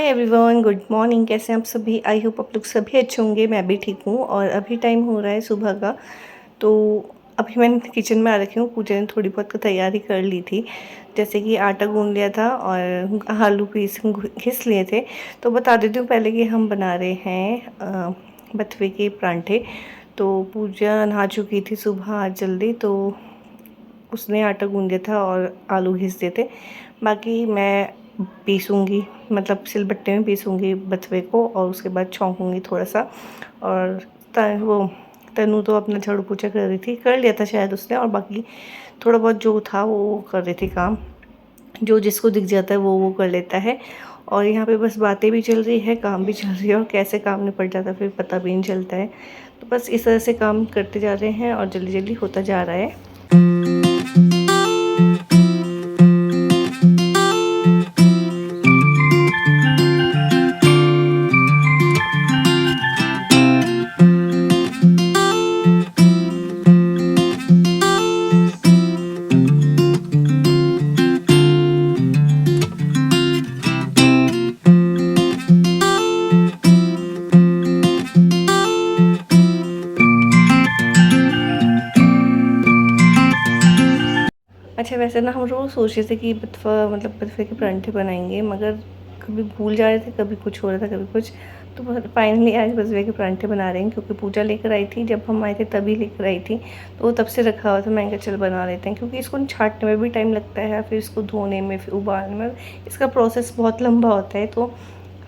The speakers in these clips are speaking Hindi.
Hi everyone, good morning. कैसे हैं आप सभी? आई होप आप लोग सभी अच्छे होंगे। मैं भी ठीक हूँ। और अभी टाइम हो रहा है सुबह का। तो अभी मैं किचन में आ रखी हूँ। पूजा ने थोड़ी बहुत तैयारी कर ली थी, जैसे कि आटा गूंद लिया था और आलू पीस घिस लिए थे। तो बता देती हूँ पहले कि हम बना रहे हैं बथुए के परांठे। तो पूजा नहा चुकी थी सुबह आज जल्दी, तो उसने आटा गूंद दिया था और आलू घिस दिए थे। बाकी मैं पीसूँगी, मतलब सिलबट्टे में पीसूँगी बथुए को, और उसके बाद छौंकूँगी थोड़ा सा। और वो तनु तो अपना झाड़ू पोछा कर रही थी, कर लिया था शायद उसने, और बाकी थोड़ा बहुत जो था वो कर रही थी काम। जो जिसको दिख जाता है वो कर लेता है। और यहाँ पे बस बातें भी चल रही है, काम भी चल रही है, और कैसे काम निपट जाता है फिर पता भी नहीं चलता है। तो बस इस तरह से काम करते जा रहे हैं और जल्दी जल्दी होता जा रहा है। अच्छा, वैसे ना हम रोज़ सोच रहे थे कि बथुए के परांठे बनाएंगे, मगर कभी भूल जा रहे थे, कभी कुछ हो रहा था, कभी कुछ। तो फाइनली आज बथुए के परांठे बना रहे हैं, क्योंकि पूजा लेकर आई थी, जब हम आए थे तभी लेकर आई थी। तो वो तब से रखा हुआ था। मैं कहा चल बना लेते हैं, क्योंकि इसको छाँटने में भी टाइम लगता है, फिर इसको धोने में, फिर उबालने में, इसका प्रोसेस बहुत लंबा होता है। तो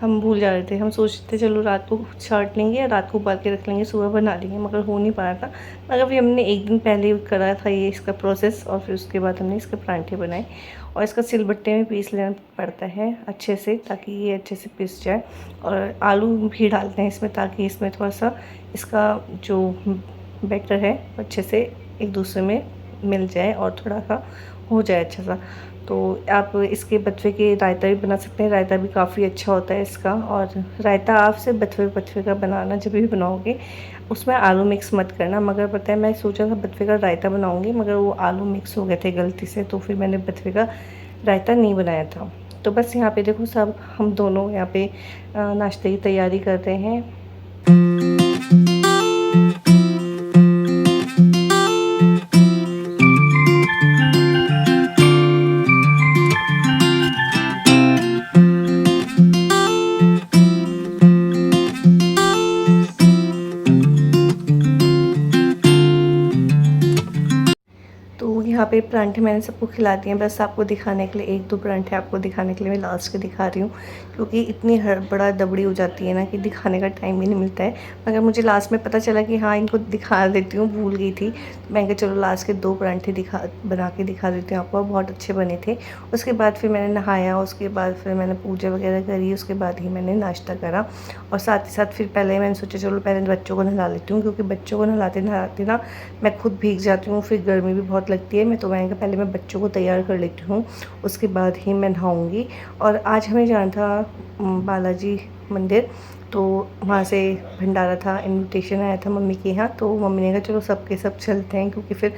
हम भूल जा रहे थे। हम सोचते थे चलो रात को छाँट लेंगे, रात को उबाल के रख लेंगे, सुबह बना लेंगे, मगर हो नहीं पा रहा था। मगर फिर हमने एक दिन पहले करा था ये इसका प्रोसेस, और फिर उसके बाद हमने इसके परांठे बनाए। और इसका सिलबट्टे में पीस लेना पड़ता है अच्छे से, ताकि ये अच्छे से पिस जाए। और आलू भी डालते हैं इसमें, ताकि इसमें थोड़ा सा इसका जो बैटर है अच्छे से एक दूसरे में मिल जाए और थोड़ा सा हो जाए अच्छा सा। तो आप इसके बथुए के रायता भी बना सकते हैं। रायता भी काफ़ी अच्छा होता है इसका। और रायता आप से बथुए का बनाना, जब भी बनाओगे उसमें आलू मिक्स मत करना। मगर पता है, मैं सोचा था बथुए का रायता बनाऊंगी, मगर वो आलू मिक्स हो गए थे गलती से, तो फिर मैंने बथुए का रायता नहीं बनाया था। तो बस यहाँ पे देखो, सब हम दोनों यहाँ पे नाश्ते की तैयारी कर रहे हैं। तो यहाँ पे परांठे मैंने सबको खिला दिए हैं। बस आपको दिखाने के लिए, एक दो परांठे आपको दिखाने के लिए मैं लास्ट के दिखा रही हूँ, क्योंकि इतनी हड़बड़ा दबड़ी हो जाती है ना कि दिखाने का टाइम ही नहीं मिलता है। मगर मुझे लास्ट में पता चला कि हाँ, इनको दिखा देती हूँ, भूल गई थी। तो मैं कहा चलो लास्ट के दो परांठे बना के दिखा देती हूँ आपको। बहुत अच्छे बने थे। उसके बाद फिर मैंने नहाया, उसके बाद फिर मैंने पूजा वगैरह करी, उसके बाद ही मैंने नाश्ता करा। और साथ ही साथ फिर पहले मैंने सोचा चलो पहले बच्चों को नहला लेती हूँ, क्योंकि बच्चों को नहलाते नहलाते ना मैं खुद भीग जाती हूँ, फिर गर्मी भी बहुत लगती है। तो मैंने कहा पहले मैं बच्चों को तैयार कर लेती हूँ, उसके बाद ही मैं नहाऊँगी। और आज हमें जाना था बालाजी मंदिर, तो वहाँ से भंडारा था, इनविटेशन आया था मम्मी के यहाँ। तो मम्मी ने कहा चलो सबके सब चलते हैं, क्योंकि फिर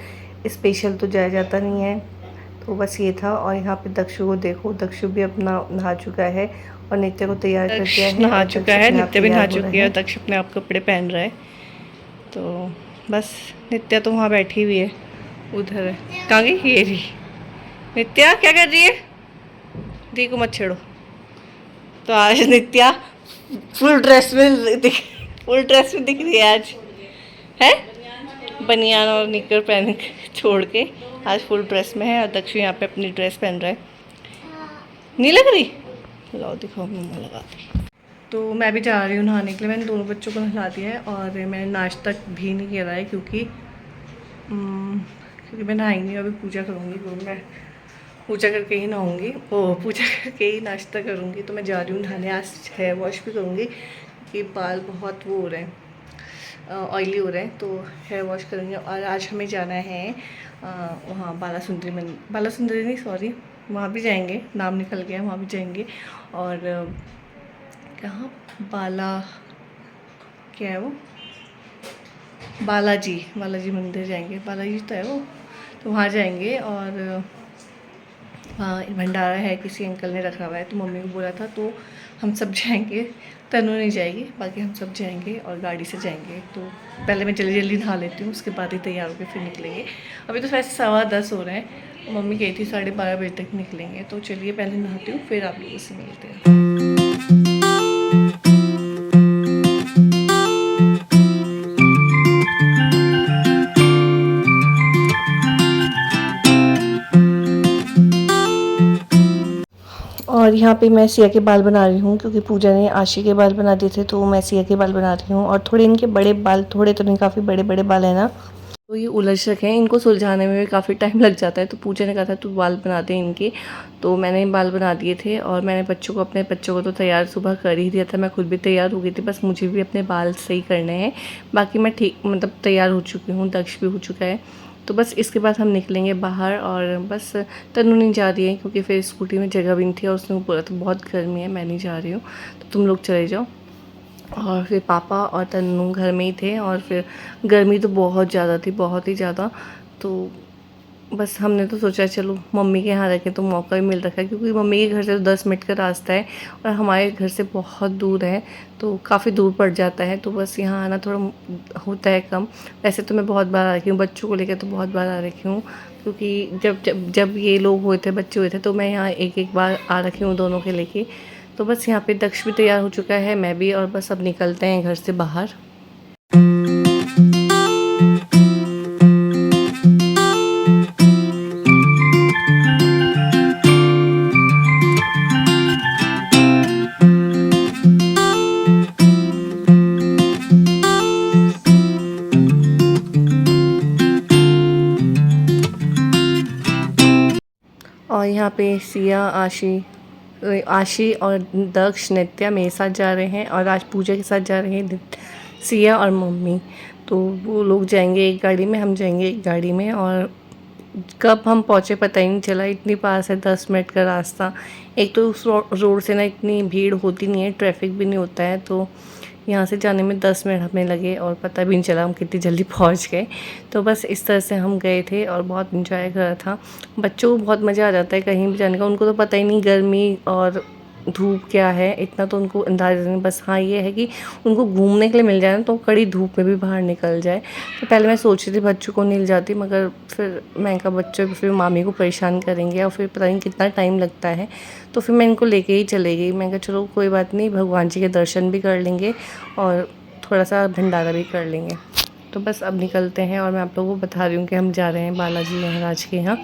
स्पेशल तो जाया जाता नहीं है। तो बस ये था। और यहाँ पे दक्षु को देखो, दक्षु भी अपना नहा चुका है और नित्य को तैयार कर दिया है। नहा चुका है, नित्य भी नहा चुकी है, दक्ष अपने आप कपड़े पहन रहा है। तो बस नित्या तो वहाँ बैठी हुई है, उधर है। कहाँ गई ये रही नित्या? क्या कर रही है? दी को मत छेड़ो। तो आज नित्या फुल ड्रेस में दिख रही है आज, है बनियान और निकर पहन के छोड़ के आज फुल ड्रेस में है। और दक्षु यहाँ पे अपनी ड्रेस पहन रहा है। नहीं लग रही? लाओ दिखाओ, मम्मा लगा दी। तो मैं भी जा रही हूँ नहाने के लिए। मैंने दोनों बच्चों को नहला दिया है, और मैंने नाश्ता भी नहीं किया है, क्योंकि मैं नहाएंगी, अभी पूजा करूँगी। तो मैं पूजा करके ही नहाऊँगी, पूजा करके ही नाश्ता करूँगी। तो मैं जा रही हूँ नहाने। आज हेयर वॉश भी करूँगी, क्योंकि बाल बहुत वो हो रहे हैं, ऑयली हो रहे हैं। तो हेयर वॉश करेंगे। और आज हमें जाना है वहाँ बाला सुंदरी नहीं, सॉरी, वहाँ भी जाएंगे, नाम निकल गया, वहाँ भी जाएंगे। और कहाँ, क्या है वो, बालाजी मंदिर जाएंगे। बालाजी तो है वो, तो वहाँ जाएंगे। और हाँ भंडारा है, किसी अंकल ने रखा हुआ है, तो मम्मी को बोला था तो हम सब जाएंगे। तनु नहीं जाएगी, बाकी हम सब जाएंगे और गाड़ी से जाएंगे। तो पहले मैं जल्दी जल्दी नहा लेती हूँ, उसके बाद ही तैयार होकर फिर निकलेंगे। अभी तो वैसे 10:15 हो रहे हैं, मम्मी कही थी 12:30 बजे तक निकलेंगे। तो चलिए पहले नहाती हूँ, फिर आप लोगों से मिलते हैं। और यहाँ पे मैं सिया के बाल बना रही हूँ, क्योंकि पूजा ने आशी के बाल बना दिए थे, तो मैं सिया के बाल बना रही हूँ। और थोड़े इनके बड़े बाल, थोड़े तो नहीं काफ़ी बड़े बड़े बाल है ना, तो ये उलझ रखे हैं, इनको सुलझाने में भी काफ़ी टाइम लग जाता है। तो पूजा ने कहा था तू बाल बना दे इनके, तो मैंने बाल बना दिए थे। और मैंने अपने बच्चों को तो तैयार सुबह कर ही दिया था, मैं खुद भी तैयार हो गई थी, बस मुझे भी अपने बाल सही करने हैं। बाकी मैं ठीक मतलब तैयार हो चुकी हूँ, दक्ष भी हो चुका है। तो बस इसके बाद हम निकलेंगे बाहर। और बस तनु नहीं जा रही है, क्योंकि फिर स्कूटी में जगह भी नहीं थी, और उसने बोला था बहुत गर्मी है, मैं नहीं जा रही हूँ, तो तुम लोग चले जाओ। और फिर पापा और तन्नू घर में ही थे। और फिर गर्मी तो बहुत ज़्यादा थी, बहुत ही ज़्यादा। तो बस हमने तो सोचा चलो मम्मी के यहाँ रखें, तो मौका भी मिल रखा है, क्योंकि मम्मी के घर से तो 10 मिनट का रास्ता है, और हमारे घर से बहुत दूर है, तो काफ़ी दूर पड़ जाता है। तो बस यहाँ आना थोड़ा होता है कम। वैसे तो मैं बहुत बार आ रखी हूँ, बच्चों को लेकर तो बहुत बार आ रखी हूँ, क्योंकि जब जब जब ये लोग हुए थे, बच्चे हुए थे, तो मैं यहाँ एक एक बार आ रखी हूँ दोनों के लेके। तो बस यहाँ पे दक्ष भी तैयार हो चुका है, मैं भी, और बस अब निकलते हैं घर से बाहर। और यहाँ पे सिया, आशी और दक्ष, नित्या मेरे साथ जा रहे हैं, और आज पूजा के साथ जा रहे हैं सिया और मम्मी। तो वो लोग जाएंगे एक गाड़ी में, हम जाएंगे एक गाड़ी में। और कब हम पहुँचे पता ही नहीं चला, इतनी पास है, 10 मिनट का रास्ता। एक तो उस रोड से ना इतनी भीड़ होती नहीं है, ट्रैफिक भी नहीं होता है, तो यहाँ से जाने में 10 मिनट हमें लगे, और पता भी नहीं चला हम कितनी जल्दी पहुँच गए। तो बस इस तरह से हम गए थे, और बहुत इंजॉय करा था। बच्चों को बहुत मज़ा आ जाता है कहीं भी जाने का, उनको तो पता ही नहीं गर्मी और धूप क्या है, इतना तो उनको अंदाज़ा नहीं। बस हाँ ये है कि उनको घूमने के लिए मिल जाए ना, तो कड़ी धूप में भी बाहर निकल जाए। तो पहले मैं सोच रही थी बच्चों को नहीं ले जाती, मगर फिर मैं कहा बच्चों फिर मामी को परेशान करेंगे, और फिर पता नहीं कितना टाइम लगता है, तो फिर मैं इनको लेके ही चले गई। मैं कहा चलो कोई बात नहीं, भगवान जी के दर्शन भी कर लेंगे और थोड़ा सा भंडारा भी कर लेंगे। तो बस अब निकलते हैं, और मैं आप लोगों को बता रही हूँ कि हम जा रहे हैं बालाजी महाराज के यहाँ।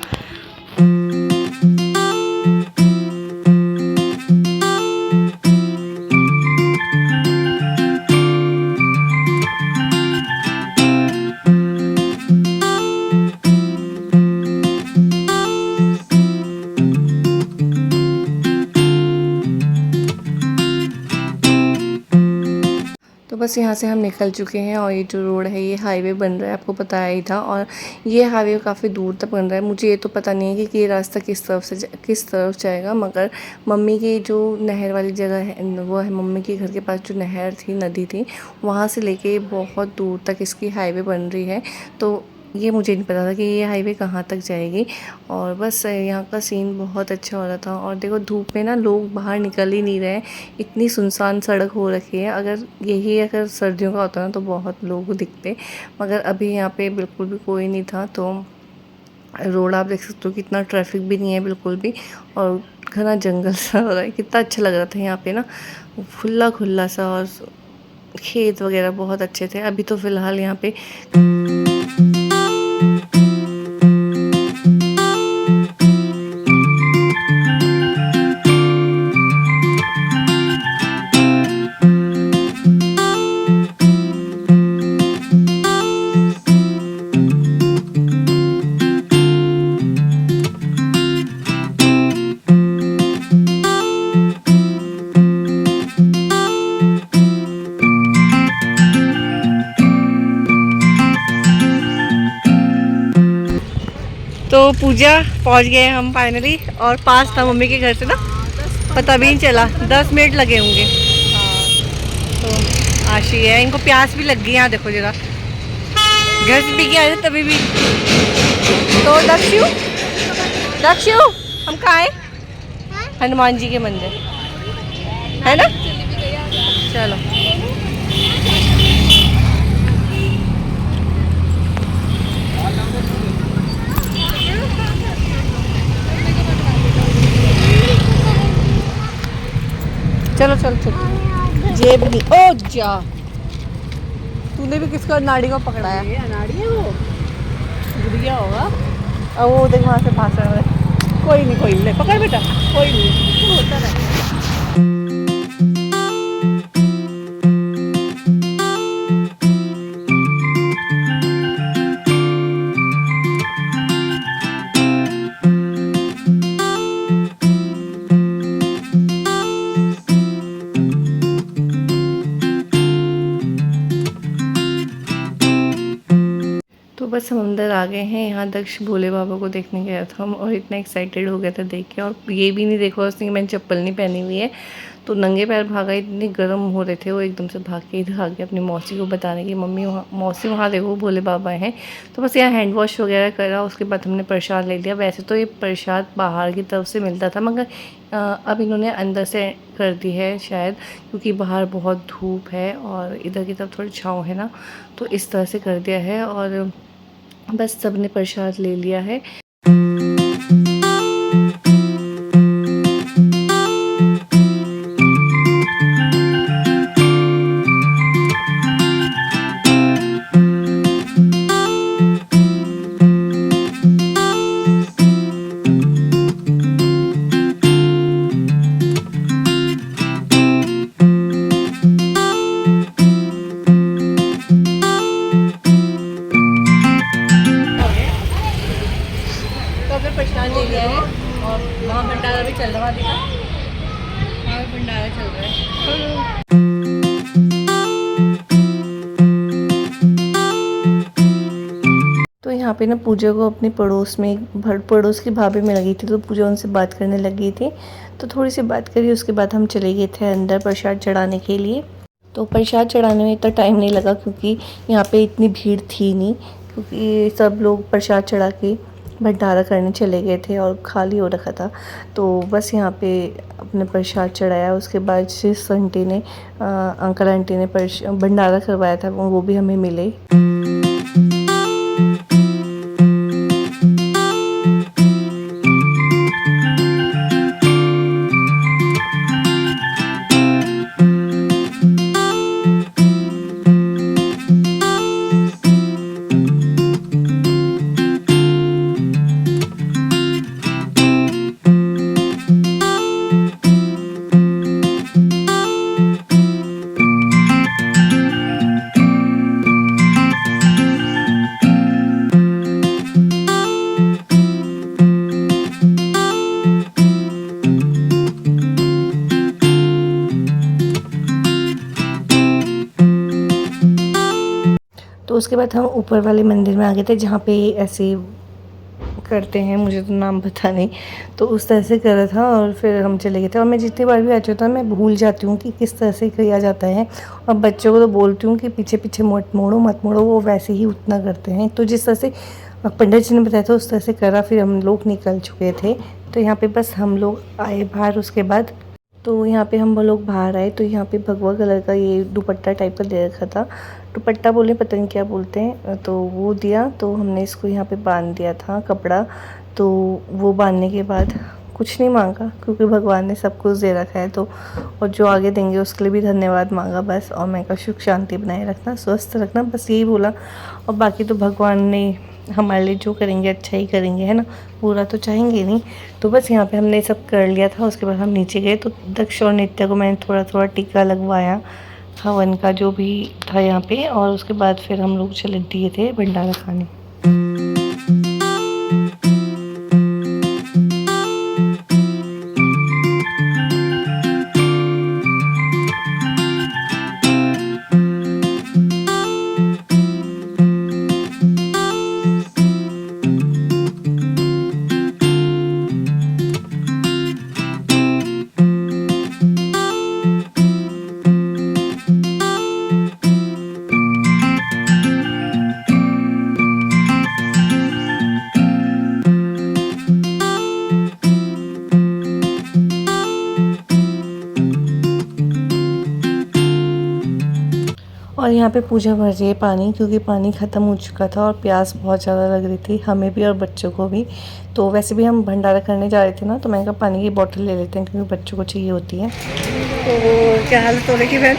तो बस यहाँ से हम निकल चुके हैं, और ये जो रोड है ये हाईवे बन रहा है, आपको बताया ही था। और ये हाईवे काफ़ी दूर तक बन रहा है, मुझे ये तो पता नहीं है कि ये रास्ता किस तरफ जाएगा, मगर मम्मी की जो नहर वाली जगह है, वो है मम्मी के घर के पास जो नहर थी, नदी थी, वहाँ से लेके बहुत दूर तक इसकी हाईवे बन रही है। तो ये मुझे नहीं पता था कि ये हाईवे कहाँ तक जाएगी। और बस यहाँ का सीन बहुत अच्छा हो रहा था। और देखो धूप में ना लोग बाहर निकल ही नहीं रहे, इतनी सुनसान सड़क हो रखी है। अगर सर्दियों का होता ना तो बहुत लोग दिखते, मगर अभी यहाँ पे बिल्कुल भी कोई नहीं था। तो रोड आप देख सकते हो कितना ट्रैफिक भी नहीं है बिल्कुल भी, और घना जंगल सा हो रहा है। कितना अच्छा लग रहा था यहाँ पे ना, खुला खुला सा, और खेत वगैरह बहुत अच्छे थे। अभी तो फ़िलहाल यहाँ पे तो पूजा पहुंच गए हम फाइनली, और पास था मम्मी के घर से ना, पता भी नहीं चला, 10 मिनट लगे होंगे। हाँ तो आशी है, इनको प्यास भी लग गई। यहाँ देखो जरा, घर से पी के आए थे तभी भी। तो दक्षु हम कहाँ हैं? हनुमान जी के मंदिर है ना। चलो चलो चलो चलो। जेब नहीं, ओ जा, तूने भी किसको नाड़ी को पकड़ाया? नाड़ी है वो, गुड़िया होगा। अब वो देख वहाँ से भाग रहा है। कोई नहीं कोई नहीं, पकड़ बेटा, कोई नहीं, होता है। तो बस हम अंदर आ गए हैं। यहाँ दक्ष भोले बाबा को देखने गया था हम, और इतना एक्साइटेड हो गया था देख के, और ये भी नहीं देखा उसने कि मैंने चप्पल नहीं पहनी हुई है, तो नंगे पैर भागा। इतने गर्म हो रहे थे वो, एकदम से भाग के इधर आ गया अपनी मौसी को बताने की, मम्मी वहाँ, मौसी वहाँ देखो भोले बाबा हैं। तो बस यहाँ हैंड वॉश वगैरह करा, उसके बाद हमने प्रसाद ले लिया। वैसे तो ये प्रसाद बाहर की तरफ से मिलता था, मगर अब इन्होंने अंदर से कर दी है शायद, क्योंकि बाहर बहुत धूप है और इधर की तरफ थोड़ी छाँव है ना, तो इस तरह से कर दिया है। और बस सबने प्रसाद ले लिया है। प्रसाद ले लिया है, और वहाँ भंडारा भी चल रहा था, वहाँ भंडारा चल रहा है। तो यहाँ पे ना पूजा को अपने पड़ोस में, पड़ोस की भाभी में लगी थी, तो पूजा उनसे बात करने लगी थी, तो थोड़ी सी बात करी। उसके बाद हम चले गए थे अंदर प्रसाद चढ़ाने के लिए। तो प्रसाद चढ़ाने में इतना टाइम नहीं लगा, क्योंकि यहाँ पे इतनी भीड़ थी नहीं, क्योंकि सब लोग प्रसाद चढ़ा के भंडारा करने चले गए थे और खाली हो रखा था। तो बस यहाँ पे अपने प्रसाद चढ़ाया। उसके बाद जिस आंटी ने अंकल आंटी ने भंडारा करवाया था, वो भी हमें मिले। तो उसके बाद हम ऊपर वाले मंदिर में आ गए थे, जहाँ पे ऐसे करते हैं, मुझे तो नाम पता नहीं, तो उस तरह से कर रहा था। और फिर हम चले गए थे। और मैं जितनी बार भी आ जाता हूँ मैं भूल जाती हूँ कि किस तरह से किया जाता है, और बच्चों को तो बोलती हूँ कि पीछे पीछे मत मोड़ो, वो वैसे ही उतना करते हैं। तो जिस तरह से पंडित जी ने बताया था उस तरह से करा, फिर हम लोग निकल चुके थे। तो यहाँ पे बस हम लोग आए बाहर। उसके बाद तो यहाँ पे हम लोग बाहर आए, तो यहाँ पे भगवा कलर का ये दुपट्टा टाइप का दे रखा था, दुपट्टा बोले पता नहीं क्या बोलते हैं, तो वो दिया। तो हमने इसको यहाँ पे बांध दिया था कपड़ा। तो वो बांधने के बाद कुछ नहीं मांगा, क्योंकि भगवान ने सब कुछ दे रखा है, तो और जो आगे देंगे उसके लिए भी धन्यवाद मांगा बस। और मैं कहा सुख शांति बनाए रखना, स्वस्थ रखना, बस यही बोला। और बाकी तो भगवान ने हमारे लिए जो करेंगे अच्छा ही करेंगे, है ना, पूरा तो चाहेंगे नहीं। तो बस यहाँ पे हमने सब कर लिया था। उसके बाद हम नीचे गए, तो दक्ष और नित्या को मैंने थोड़ा थोड़ा टीका लगवाया हवन का जो भी था यहाँ पे। और उसके बाद फिर हम लोग चले दिए थे भंडारा खाने। यहाँ पे पूजा भर रही है पानी, क्योंकि पानी ख़त्म हो चुका था और प्यास बहुत ज़्यादा लग रही थी हमें भी और बच्चों को भी। तो वैसे भी हम भंडारा करने जा रहे थे ना, तो मैंने कहा पानी की बोतल ले लेते हैं क्योंकि बच्चों को चाहिए होती है। तो क्या हालत हो रही है बहन?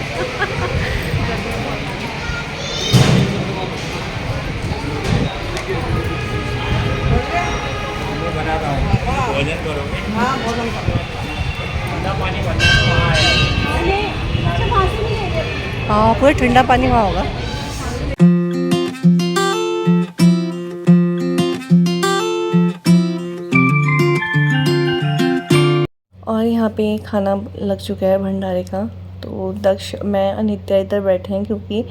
हाँ, पूरा ठंडा पानी वहाँ होगा। और यहाँ पे खाना लग चुका है भंडारे का। तो दक्ष, मैं, अनित्या इधर बैठे हैं क्योंकि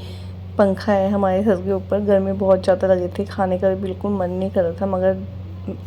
पंखा है हमारे सर के ऊपर। गर्मी बहुत ज़्यादा लगी थी, खाने का भी बिल्कुल मन नहीं कर रहा था, मगर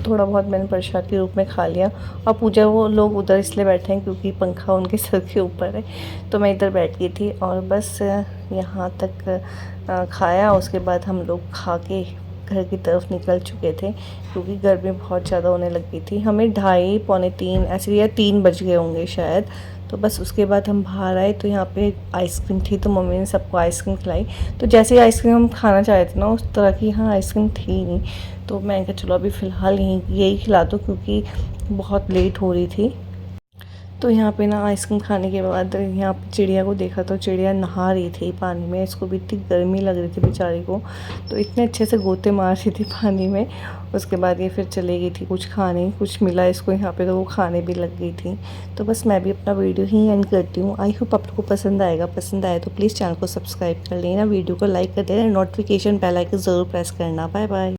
थोड़ा बहुत मैंने प्रसाद के रूप में खा लिया। और पूजा वो लोग उधर इसलिए बैठे हैं क्योंकि पंखा उनके सर के ऊपर है, तो मैं इधर बैठ गई थी। और बस यहाँ तक खाया, उसके बाद हम लोग खा के घर की तरफ निकल चुके थे क्योंकि गर्मी बहुत ज़्यादा होने लगी थी। हमें 2:30 पौने 3 ऐसे या 3 बज गए होंगे शायद। तो बस उसके बाद हम बाहर आए तो यहाँ पे आइसक्रीम थी, तो मम्मी ने सबको आइसक्रीम खिलाई। तो जैसे ही आइसक्रीम हम खाना चाह रहे थे ना, उस तरह की यहाँ आइसक्रीम थी नहीं, तो मैं कहा चलो अभी फ़िलहाल यही खिला दो क्योंकि बहुत लेट हो रही थी। तो यहाँ पे ना आइसक्रीम खाने के बाद यहाँ पे चिड़िया को देखा, तो चिड़िया नहा रही थी पानी में। इसको भी इतनी गर्मी लग रही थी बेचारी को, तो इतने अच्छे से गोते मार रही थी पानी में। उसके बाद ये फिर चली गई थी कुछ खाने, कुछ मिला इसको यहाँ पे तो वो खाने भी लग गई थी। तो बस मैं भी अपना वीडियो ही एंड करती हूँ। आई होप आपको पसंद आएगा। पसंद आए तो प्लीज़ चैनल को सब्सक्राइब कर लेना, वीडियो को लाइक कर देना, नोटिफिकेशन बेल आइकन ज़रूर प्रेस करना। Bye bye.